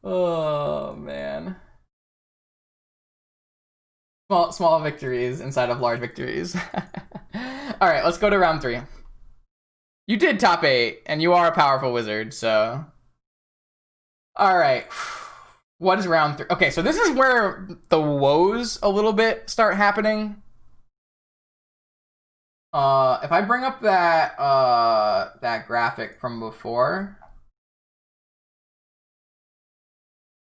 Oh man. Small victories inside of large victories. All right, let's go to round 3. You did top 8, and you are a powerful wizard, so. All right. What is round 3? Okay, so this is where the woes a little bit start happening. If I bring up that graphic from before.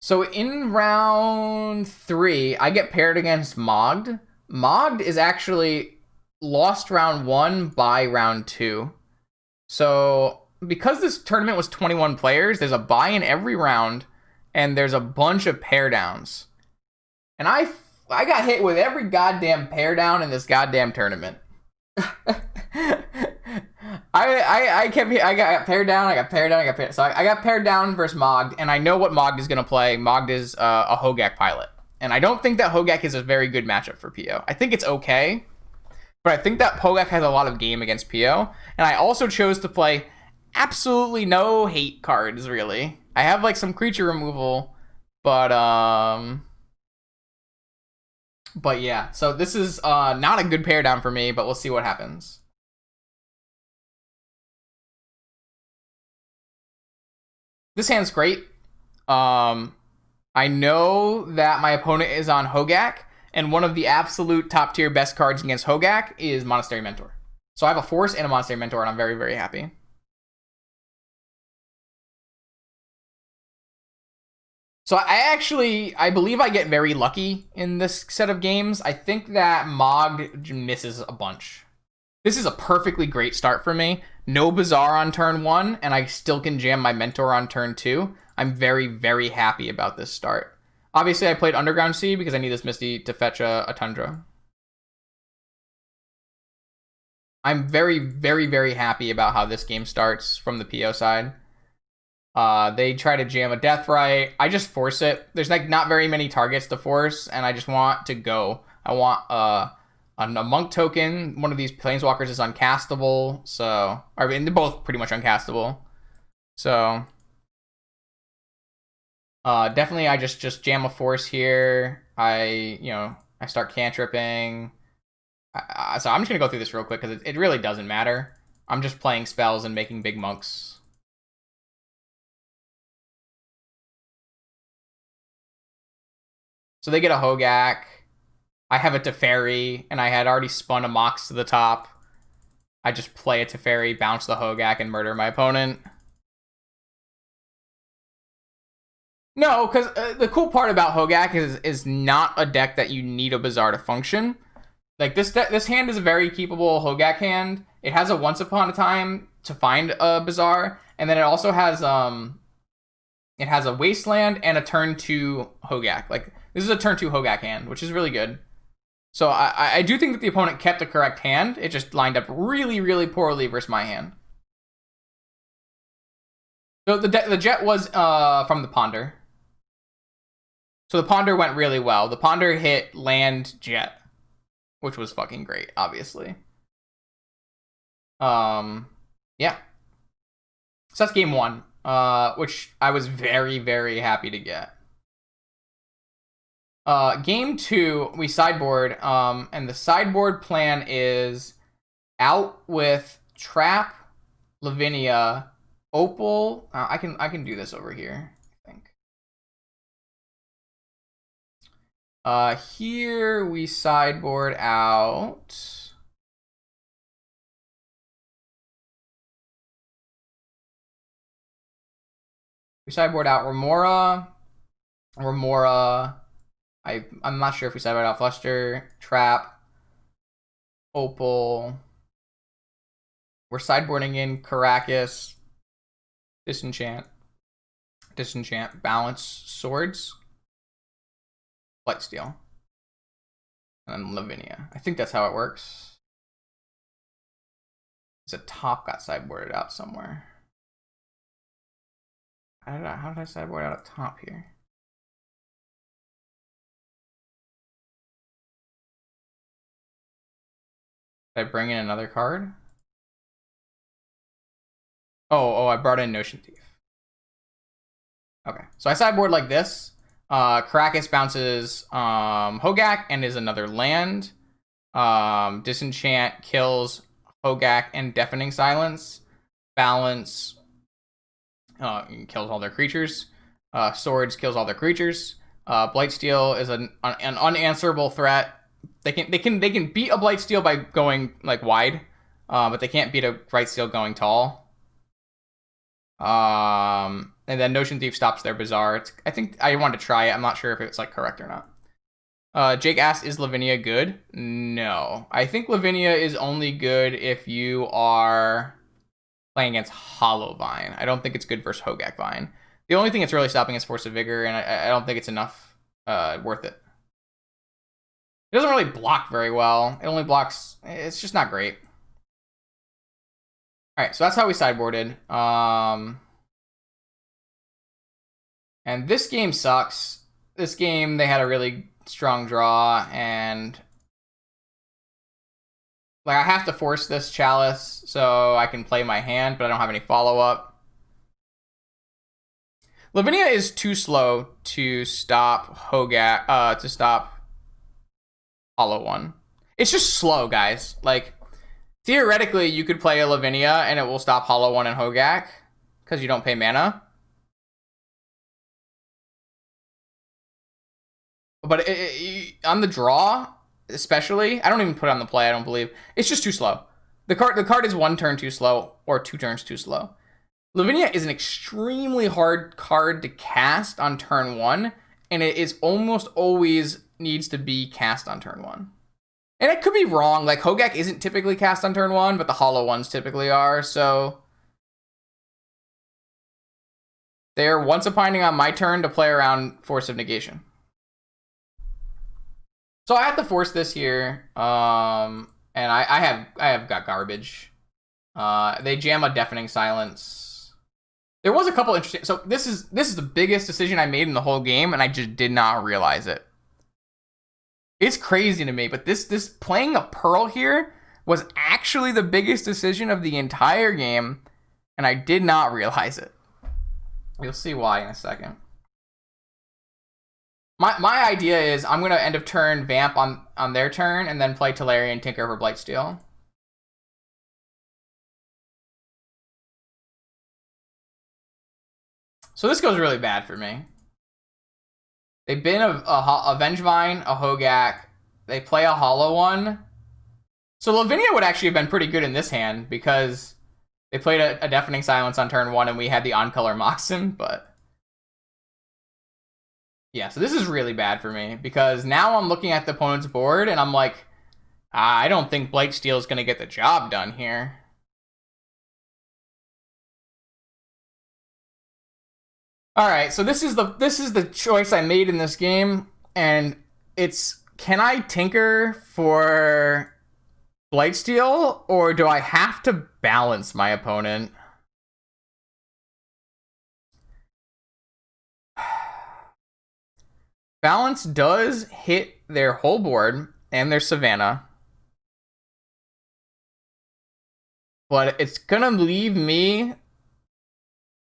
So in round 3, I get paired against Mogd. Mogd is actually lost round 1 by round 2. So because this tournament was 21 players, there's a bye in every round, and there's a bunch of pair downs. And I got hit with every goddamn pair down in this goddamn tournament. I got paired down, I got paired down, I got paired. So I got paired down versus Mogd, and I know what Mogd is gonna play. Mogd is a Hogaak pilot, and I don't think that Hogaak is a very good matchup for PO. I think it's okay, but I think that Hogaak has a lot of game against PO, and I also chose to play absolutely no hate cards. Really, I have like some creature removal, but yeah. So this is not a good pair down for me, but we'll see what happens. This hand's great. I know that my opponent is on Hogaak, and one of the absolute top tier best cards against Hogaak is Monastery Mentor. So I have a Force and a Monastery Mentor, and I'm very, very happy. So I believe I get very lucky in this set of games. I think that Mogg misses a bunch. This is a perfectly great start for me. No Bazaar on turn 1, and I still can jam my Mentor on turn 2. I'm very, very happy about this start. Obviously, I played Underground Sea because I need this Misty to fetch a Tundra. I'm very, very, very happy about how this game starts from the PO side. They try to jam a Deathrite. I just force it. There's like not very many targets to force, and I just want to go. I want a monk token. One of these planeswalkers is uncastable, so I mean they're both pretty much uncastable. So definitely I just jam a force here. I start cantripping. So I'm just gonna go through this real quick because it really doesn't matter. I'm just playing spells and making big monks. So they get a Hogaak. I have a Teferi, and I had already spun a Mox to the top. I just play a Teferi, bounce the Hogaak, and murder my opponent. No, because the cool part about Hogaak is not a deck that you need a Bazaar to function. Like this hand is a very keepable Hogaak hand. It has a once upon a time to find a Bazaar, and then it also has it has a Wasteland and a turn 2 Hogaak. Like this is a turn 2 Hogaak hand, which is really good. So I do think that the opponent kept the correct hand. It just lined up really, really poorly versus my hand. So the jet was from the Ponder. So the Ponder went really well. The Ponder hit land jet, which was fucking great, obviously. Yeah. So that's game 1, which I was very, very happy to get. Game 2, we sideboard, and the sideboard plan is out with Trap, Lavinia, Opal. I can do this over here, I think. Here we sideboard out. We sideboard out Remora. I'm not sure if we sideboard out Fluster, Trap, Opal. We're sideboarding in Caracas, Disenchant, Balance, Swords, Blightsteel, and then Lavinia. I think that's how it works. It's a top got sideboarded out somewhere. How did I sideboard out a top here? Did I bring in another card? Oh, I brought in Notion Thief. Okay, so I sideboard like this. Caracas bounces Hogaak and is another land. Disenchant kills Hogaak and Deafening Silence. Balance kills all their creatures. Swords kills all their creatures. Blightsteel is an unanswerable threat. They can beat a Blightsteel by going like wide, but they can't beat a Blightsteel going tall. And then Notion Thief stops their Bazaar. I think I want to try it. I'm not sure if it's like correct or not. Jake asks, is Lavinia good? No. I think Lavinia is only good if you are playing against Hollowvine. I don't think it's good versus Hogaak Vine. The only thing it's really stopping is Force of Vigor, and I don't think it's enough worth it. It doesn't really block very well. It only blocks... It's just not great. Alright, so that's how we sideboarded. And this game sucks. This game, they had a really strong draw, and like I have to force this Chalice so I can play my hand, but I don't have any follow-up. Lavinia is too slow to stop Hogaak, to stop Hollow One. It's just slow, guys. Like, theoretically, you could play a Lavinia and it will stop Hollow One and Hogaak because you don't pay mana. But on the draw, especially, I don't even put it on the play, I don't believe. It's just too slow. The card is 1 turn too slow or 2 turns too slow. Lavinia is an extremely hard card to cast on turn 1, and it is almost always needs to be cast on turn 1. And it could be wrong, like Hogaak isn't typically cast on turn 1, but the hollow ones typically are, so they're once opining on my turn to play around Force of Negation. So I have to force this here, and I have got garbage. They jam a Deafening Silence. There was a couple interesting. So this is the biggest decision I made in the whole game, and I just did not realize it. It's crazy to me, but this playing a Pearl here was actually the biggest decision of the entire game, and I did not realize it. You'll see why in a second. My idea is I'm going to end of turn Vamp on their turn and then play Tolarian Tinker for Blightsteel. So this goes really bad for me. They've been a Vengevine, a Hogaak. They play a Hollow One. So Lavinia would actually have been pretty good in this hand because they played a Deafening Silence on turn 1 and we had the on-color Moxen, but... Yeah, so this is really bad for me because now I'm looking at the opponent's board and I'm like, I don't think Blightsteel is going to get the job done here. All right, so this is the choice I made in this game, and it's, can I tinker for Blightsteel or do I have to balance my opponent? Balance does hit their whole board and their Savannah. But it's gonna leave me...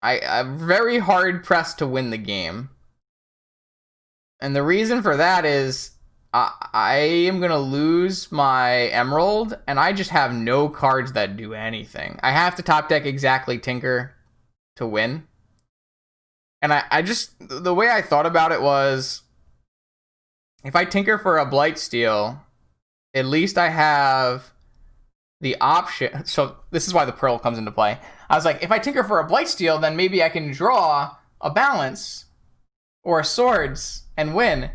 I'm very hard pressed to win the game. And the reason for that is I am gonna lose my Emerald, and I just have no cards that do anything. I have to top deck exactly Tinker to win. And I just... The way I thought about it was... If I tinker for a Blightsteel, at least I have the option. So this is why the Pearl comes into play. I was like, if I tinker for a Blightsteel, then maybe I can draw a Balance or a Swords and win.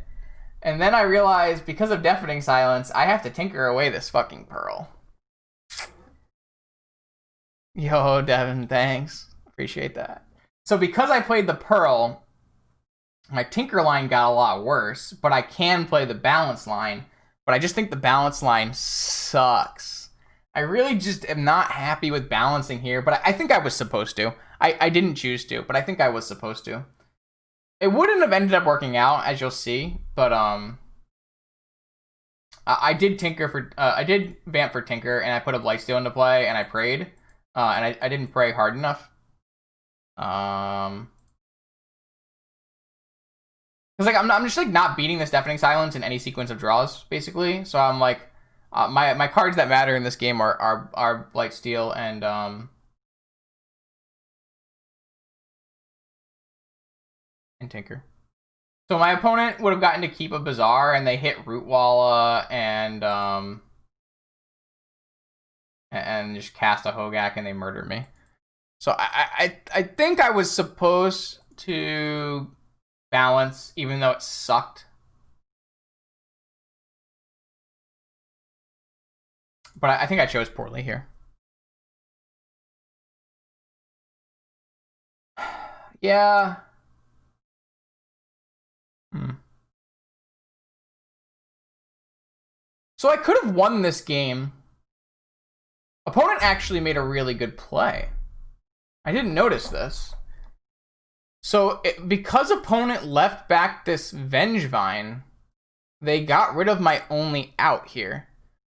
And then I realized, because of Deafening Silence, I have to tinker away this fucking Pearl. Yo, Devin, thanks. Appreciate that. So because I played the Pearl... My Tinker line got a lot worse, but I can play the Balance line. But I just think the Balance line sucks. I really just am not happy with balancing here, but I think I was supposed to. I didn't choose to, but I think I was supposed to. It wouldn't have ended up working out, as you'll see, but I did tinker for I did Vamp for Tinker, and I put a Blightsteel into play, and I prayed, and I didn't pray hard enough. Because like I'm just like not beating this Deafening Silence in any sequence of draws, basically. So I'm like, my cards that matter in this game are Blight Steel and Tinker. So my opponent would have gotten to keep a Bazaar, and they hit Rootwalla and just cast a Hogaak, and they murdered me. So I think I was supposed to balance, even though it sucked. But I think I chose poorly here. Yeah. So I could have won this game. Opponent actually made a really good play. I didn't notice this. So because opponent left back this Vengevine, they got rid of my only out here.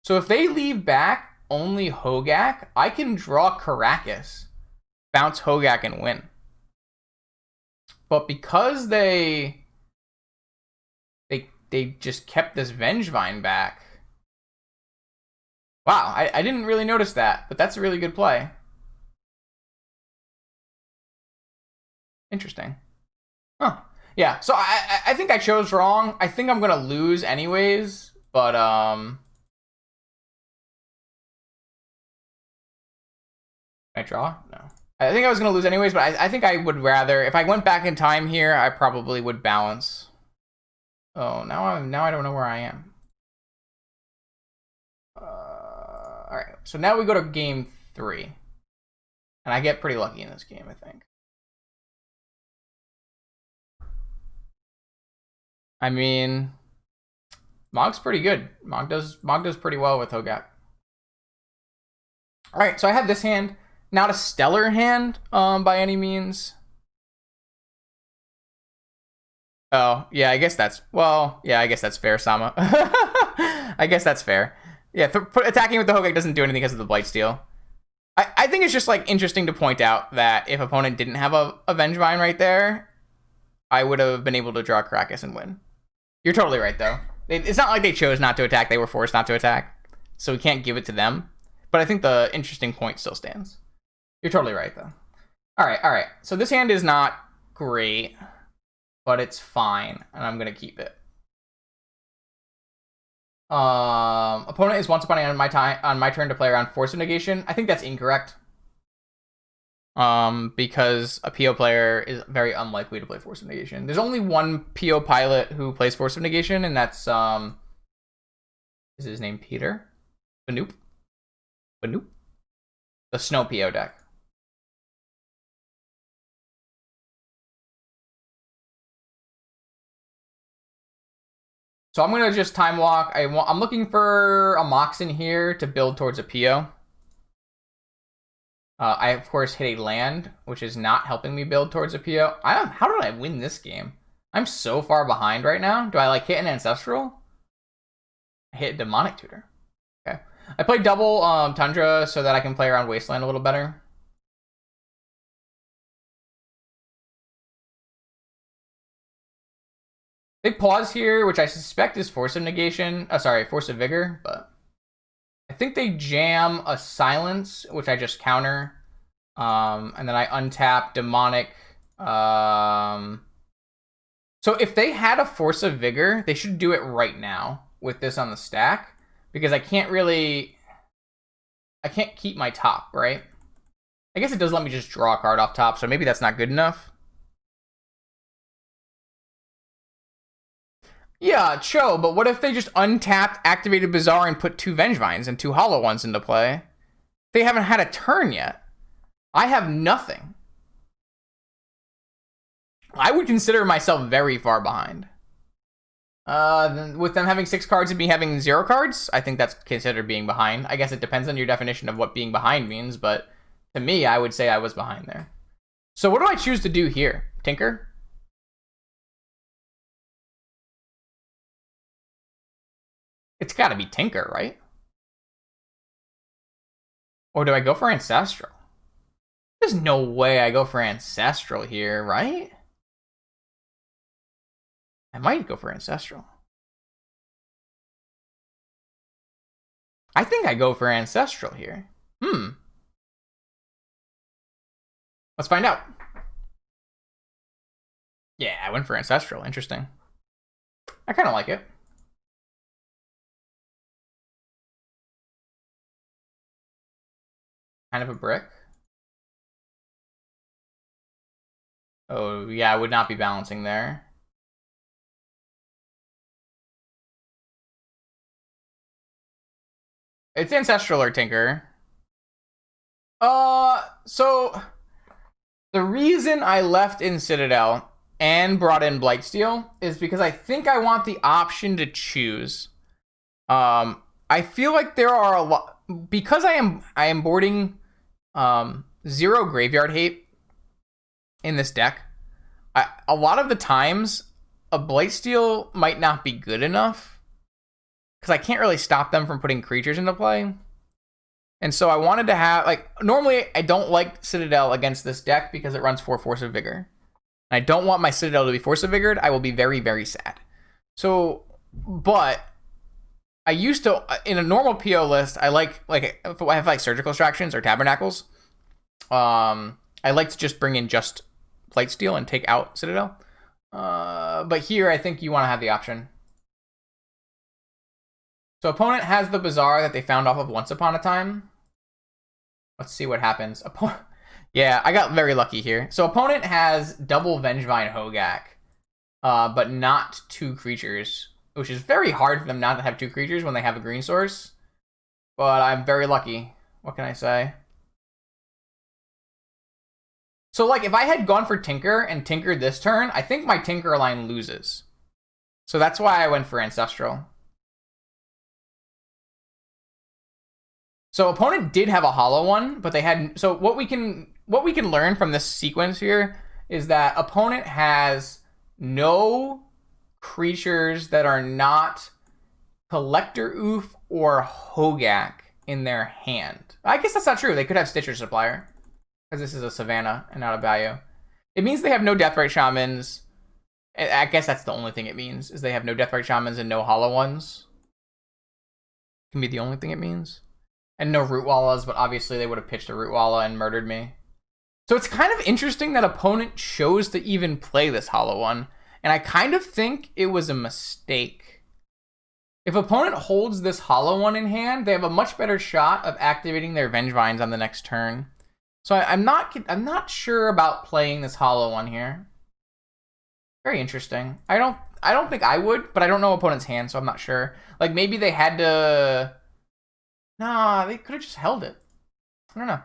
So if they leave back only Hogaak, I can draw Caracas, bounce Hogaak, and win. But because they just kept this Vengevine back. Wow, I didn't really notice that, but that's a really good play. Interesting. Huh. Yeah, so I think I chose wrong. I think I'm gonna lose anyways, but I draw? No. I think I was gonna lose anyways, but I think I would rather, if I went back in time here, I probably would balance. Oh, now I don't know where I am. All right, so now we go to game 3, and I get pretty lucky in this game, I think. I mean, Mog's pretty good. Mog does pretty well with Hogaak. All right, so I have this hand, not a stellar hand by any means. Oh, yeah, I guess that's, well, yeah, I guess that's fair, Sama. I guess that's fair. Yeah, attacking with the Hogaak doesn't do anything because of the Blightsteel. I think it's just like interesting to point out that if opponent didn't have a Vengevine right there, I would have been able to draw Caracas and win. You're totally right, though. It's not like they chose not to attack. They were forced not to attack. So we can't give it to them. But I think the interesting point still stands. You're totally right, though. All right. So this hand is not great, but it's fine, and I'm going to keep it. Opponent is once upon on my turn to play around Force of Negation. I think that's incorrect. Because a PO player is very unlikely to play Force of Negation. There's only one PO pilot who plays Force of Negation, and that's is his name Peter? Banoop? The Snow PO deck. So I'm gonna just time walk. I'm looking for a Mox in here to build towards a PO. I of course hit a land, which is not helping me build towards a PO. How did I win this game? I'm so far behind right now. Do I like hit an Ancestral? I hit a Demonic Tutor. Okay. I played double Tundra so that I can play around Wasteland a little better. They pause here, which I suspect is Force of Negation. Force of Vigor, but I think they jam a Silence, which I just counter. And then I untap Demonic. So if they had a Force of Vigor, they should do it right now with this on the stack, because I can't keep my top, right? I guess it does let me just draw a card off top, so maybe that's not good enough. Yeah, Cho, but what if they just untapped, activated Bazaar, and put 2 Vengevines and 2 Hollow Ones into play? They haven't had a turn yet. I have nothing. I would consider myself very far behind. With them having 6 cards and me having 0 cards, I think that's considered being behind. I guess it depends on your definition of what being behind means, but to me, I would say I was behind there. So what do I choose to do here? Tinker? It's got to be Tinker, right? Or do I go for Ancestral? There's no way I go for Ancestral here, right? I might go for Ancestral. I think I go for Ancestral here. Let's find out. Yeah, I went for Ancestral. Interesting. I kind of like it. Kind of a brick. Oh, yeah, I would not be balancing there. It's Ancestral or Tinker. So the reason I left in Citadel and brought in Blightsteel is because I think I want the option to choose. I feel like there are a lot, because I am boarding 0 graveyard hate in this deck. A lot of the times a Blightsteel might not be good enough because I can't really stop them from putting creatures into play. And so I wanted to have, like, normally I don't like Citadel against this deck because it runs 4 Force of Vigor. I don't want my Citadel to be Force of Vigored. I will be very, very sad. So, but I used to, in a normal PO list, I if I have like Surgical Extractions or Tabernacles, I like to just bring in just Blightsteel and take out Citadel. But here I think you want to have the option. So opponent has the Bazaar that they found off of Once Upon a Time. Let's see what happens. Yeah, I got very lucky here. So opponent has double Vengevine Hogaak, but not 2 creatures, which is very hard for them not to have 2 creatures when they have a green source. But I'm very lucky. What can I say? So, like, if I had gone for Tinker and Tinkered this turn, I think my Tinker line loses. So that's why I went for Ancestral. So opponent did have a hollow one, but they had... So what we can learn from this sequence here is that opponent has no creatures that are not Collector Oof or Hogaak in their hand. I guess that's not true. They could have Stitcher Supplier, because this is a Savannah and not a Bayou. It means they have no Deathrite Shamans. I guess that's the only thing it means, is they have no Deathrite Shamans and no hollow ones. Can be the only thing it means. And no Root Wallas, but obviously they would have pitched a Root Walla and murdered me. So it's kind of interesting that opponent chose to even play this hollow one, and I kind of think it was a mistake. If opponent holds this hollow one in hand, they have a much better shot of activating their Vengevines on the next turn. So I'm not sure about playing this hollow one here. Very interesting. I don't think I would, but I don't know opponent's hand, so I'm not sure. Like, maybe they had to... Nah, they could have just held it. I don't know.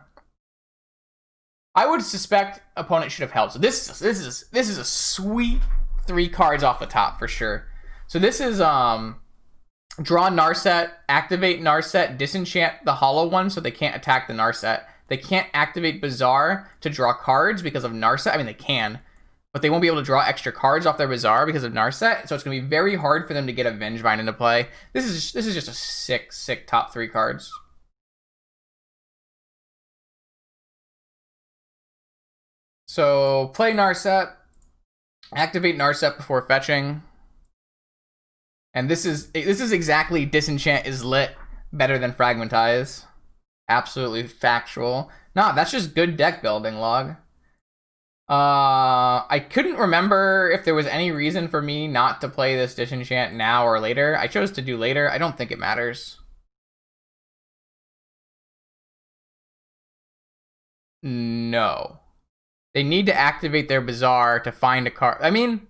I would suspect opponent should have held. So this is a sweet 3 cards off the top for sure. So this is draw Narset, activate Narset, disenchant the hollow one so they can't attack the Narset. They can't activate Bazaar to draw cards because of Narset. I mean, they can, but they won't be able to draw extra cards off their Bazaar because of Narset. So it's going to be very hard for them to get a Vengevine into play. This is just a sick top 3 cards. So play Narset, activate Narset before fetching. And this is exactly Disenchant is lit better than Fragmentize. Absolutely factual. Nah, that's just good deck building, Log. I couldn't remember if there was any reason for me not to play this Disenchant now or later. I chose to do later. I don't think it matters. No. They need to activate their Bazaar to find a card. I mean...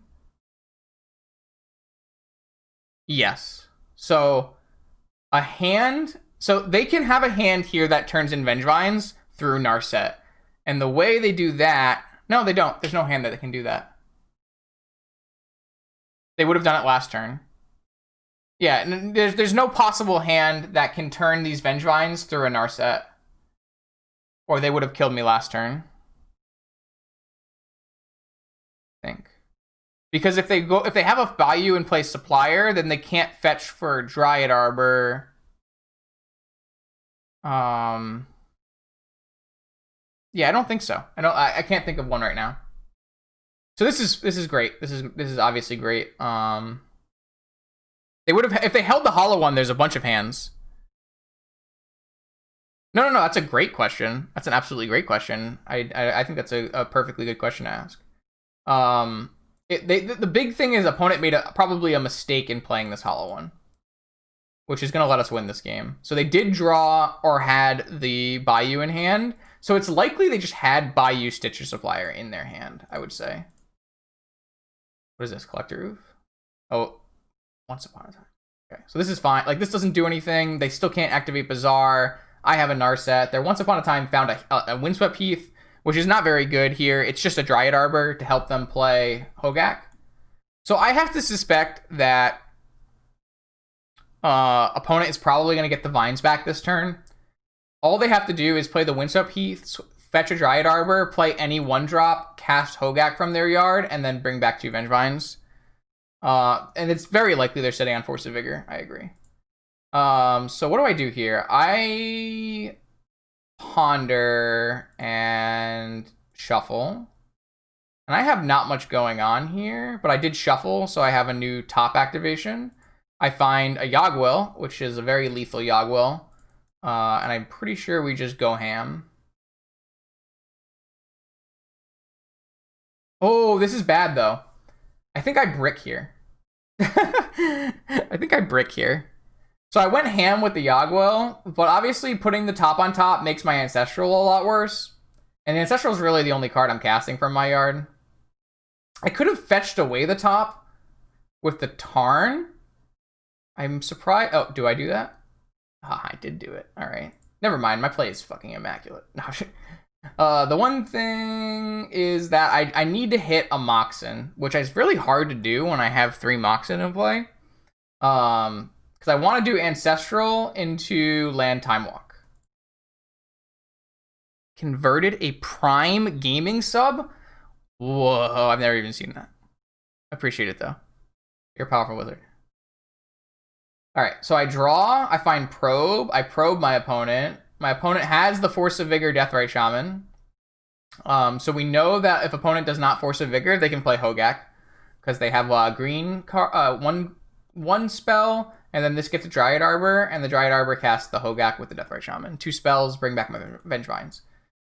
Yes. So, a hand... So, they can have a hand here that turns in Vengevines through Narset. And the way they do that... No, they don't. There's no hand that can do that. They would have done it last turn. Yeah, there's no possible hand that can turn these Vengevines through a Narset. Or they would have killed me last turn. I think. Because if they have a Bayou and play Supplier, then they can't fetch for Dryad Arbor. Yeah, I don't think so. I can't think of one right now. So this is great. This is obviously great. They would have, if they held the hollow one, there's a bunch of hands. No, that's a great question. That's an absolutely great question. I think that's a perfectly good question to ask. The big thing is opponent made probably a mistake in playing this hollow one, which is going to let us win this game. So they did draw or had the Bayou in hand. So it's likely they just had Bayou Stitcher Supplier in their hand, I would say. What is this? Collector Roof? Oh, Once Upon a Time. Okay, so this is fine. Like, this doesn't do anything. They still can't activate Bazaar. I have a Narset. Their Once Upon a Time found a Windswept Heath, which is not very good here. It's just a Dryad Arbor to help them play Hogaak. So I have to suspect that opponent is probably going to get the Vines back this turn. All they have to do is play the Windswept Heath, fetch a Dryad Arbor, play any 1-drop, cast Hogaak from their yard, and then bring back 2 Vengevines. And it's very likely they're sitting on Force of Vigor. I agree. So what do I do here? I ponder and shuffle. And I have not much going on here, but I did shuffle, so I have a new top activation. I find a Yogwill, which is a very lethal Yogwill. And I'm pretty sure we just go ham. Oh, this is bad, though. I think I brick here. I think I brick here. So I went ham with the Yogwill, but obviously putting the top on top makes my Ancestral a lot worse. And the Ancestral is really the only card I'm casting from my yard. I could have fetched away the top with the Tarn. I'm surprised. Oh, do I do that? Ah, I did do it. All right. Never mind. My play is fucking immaculate. No, the one thing is that I need to hit a Moxen, which is really hard to do when I have 3 Moxen in play. Because I want to do Ancestral into Land Time Walk. Converted a Prime Gaming sub? Whoa, I've never even seen that. Appreciate it, though. You're a powerful wizard. Alright, so I draw, I find Probe, I probe my opponent. My opponent has the Force of Vigor Deathrite Shaman. So we know that if opponent does not Force of Vigor, they can play Hogaak. Because they have green one spell, and then this gets a Dryad Arbor, and the Dryad Arbor casts the Hogaak with the Deathrite Shaman. 2 spells, bring back my Vengevines.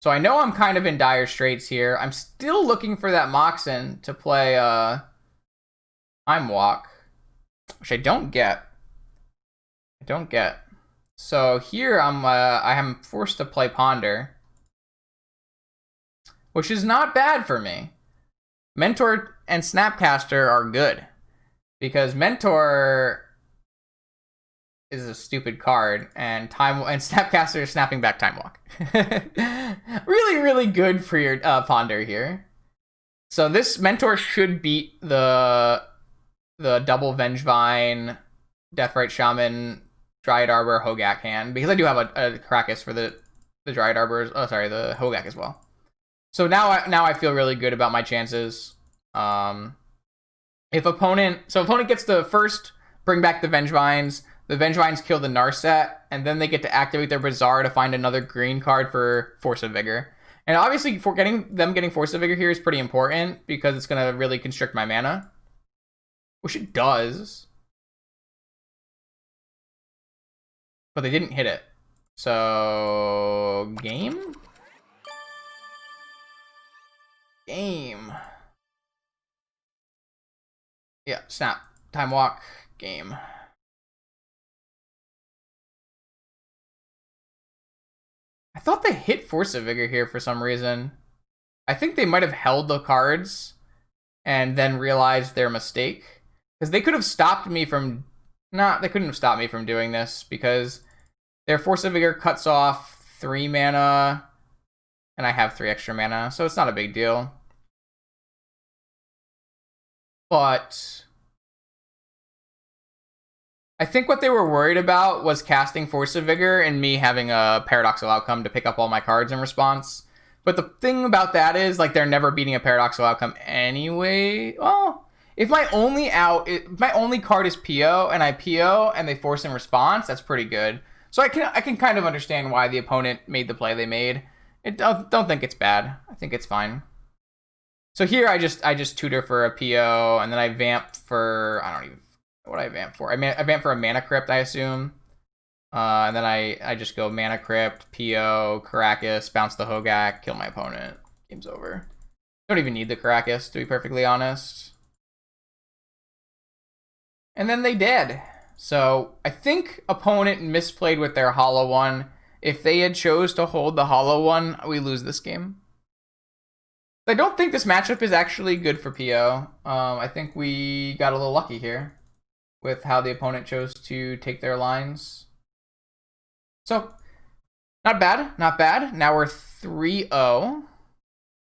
So I know I'm kind of in dire straits here. I'm still looking for that Moxen to play Time Walk, which I don't get. So here I am forced to play Ponder, which is not bad for me. Mentor and Snapcaster are good because Mentor is a stupid card, and Snapcaster is snapping back Time Walk. Really, really good for your Ponder here. So this Mentor should beat the double Vengevine, Deathrite Shaman, Dryad Arbor, Hogaak hand, because I do have a Krakus for the Dryad Arbor. Oh, sorry, the Hogaak as well. So now I feel really good about my chances. If opponent gets to first bring back the Vengevines kill the Narset, and then they get to activate their Bazaar to find another green card for Force of Vigor. And obviously, for getting Force of Vigor here is pretty important because it's gonna really constrict my mana, which it does. But they didn't hit it. So game. Yeah, snap. Time Walk. Game. I thought they hit Force of Vigor here for some reason. I think they might have held the cards and then realized their mistake. Because they could have stopped me from... they couldn't have stopped me from doing this because their Force of Vigor cuts off 3 mana and I have 3 extra mana, so it's not a big deal. But I think what they were worried about was casting Force of Vigor and me having a paradoxical outcome to pick up all my cards in response. But the thing about that is, like, they're never beating a paradoxical outcome anyway. Well, if my only card is PO and I PO and they force in response, that's pretty good. So I can kind of understand why the opponent made the play they made. Don't think it's bad. I think it's fine. So here I just tutor for a PO, and then I vamp for, I don't even what I vamp for. I vamp for a mana crypt, I assume. And then I just go mana crypt, PO, Caracas, bounce the Hogaak, kill my opponent. Game's over. Don't even need the Caracas, to be perfectly honest. And then they did. So I think opponent misplayed with their hollow one. If they had chose to hold the hollow one, we lose this game. I don't think this matchup is actually good for PO. I think we got a little lucky here with how the opponent chose to take their lines. So, not bad, not bad. Now we're 3-0.